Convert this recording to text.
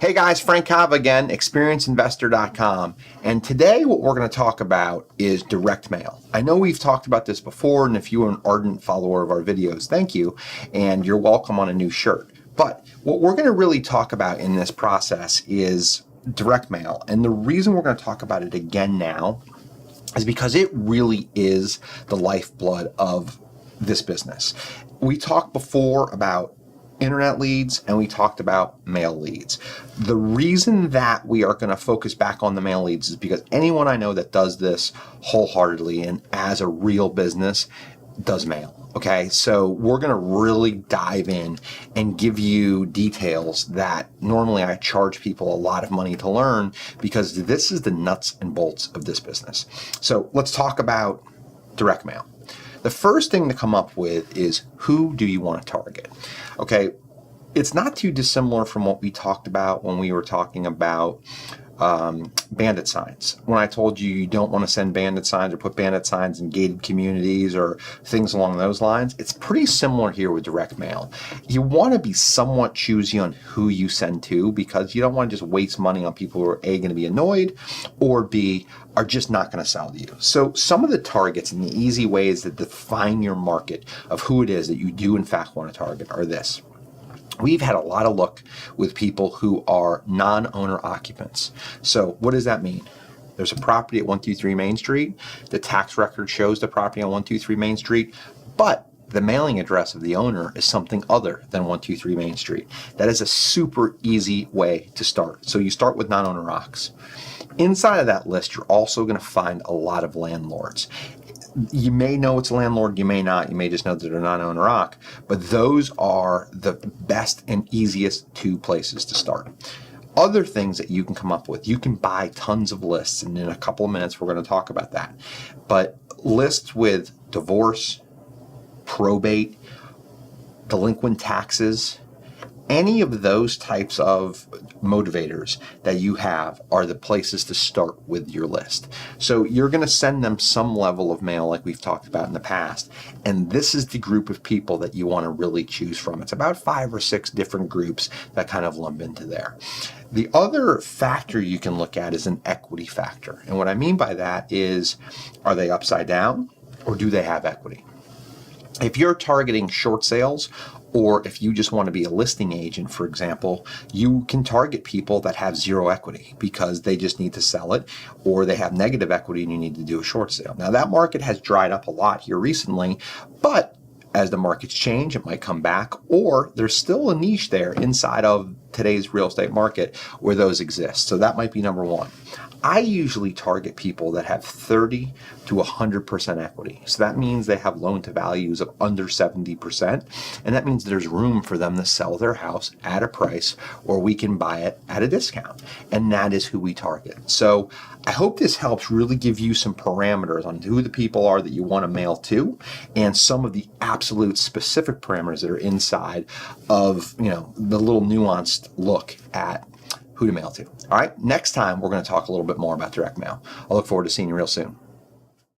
Hey guys, Frank Cava again, experienceinvestor.com. And today what we're going to talk about is direct mail. I know we've talked about this before, and if you are an ardent follower of our videos, thank you, and you're welcome on a new shirt. But what we're going to really talk about in this process is direct mail. And the reason we're going to talk about it again now is because it really is the lifeblood of this business. We talked before about internet leads and we talked about mail leads. The reason that we are going to focus back on the mail leads is because anyone I know that does this wholeheartedly and as a real business does mail. Okay, so we're going to really dive in and give you details that normally I charge people a lot of money to learn, because this is the nuts and bolts of this business. So let's talk about direct mail. The first thing to come up with is, who do you want to target? Okay, it's not too dissimilar from what we talked about when we were talking about bandit signs. When I told you you don't want to send bandit signs or put bandit signs in gated communities or things along those lines, it's pretty similar here with direct mail. You want to be somewhat choosy on who you send to, because you don't want to just waste money on people who are A, going to be annoyed, or B, are just not going to sell to you. So some of the targets and the easy ways that define your market of who it is that you do in fact want to target are this. We've had a lot of luck with people who are non-owner occupants. So what does that mean? There's a property at 123 Main Street. The tax record shows the property on 123 Main Street, but the mailing address of the owner is something other than 123 Main Street. That is a super easy way to start. So you start with non-owner occs. Inside of that list, you're also going to find a lot of landlords. You may know it's a landlord, you may not. You may just know that they're non-owner occ, but those are the best and easiest two places to start. Other things that you can come up with, you can buy tons of lists, and in a couple of minutes we're going to talk about that. But lists with divorce, probate, delinquent taxes, any of those types of motivators that you have are the places to start with your list. So you're going to send them some level of mail like we've talked about in the past. And this is the group of people that you want to really choose from. It's about 5 or 6 different groups that kind of lump into there. The other factor you can look at is an equity factor. And what I mean by that is, are they upside down or do they have equity? If you're targeting short sales, or if you just want to be a listing agent, for example, you can target people that have zero equity because they just need to sell it, or they have negative equity and you need to do a short sale. Now that market has dried up a lot here recently, but as the markets change, it might come back, or there's still a niche there inside of today's real estate market where those exist. So that might be number one. I usually target people that have 30 to 100% equity. So that means they have loan to values of under 70%. And that means there's room for them to sell their house at a price, or we can buy it at a discount. And that is who we target. So I hope this helps really give you some parameters on who the people are that you want to mail to, and some of the absolute specific parameters that are inside of, the little nuanced look at who to mail to. All right, next time we're going to talk a little bit more about direct mail. I look forward to seeing you real soon.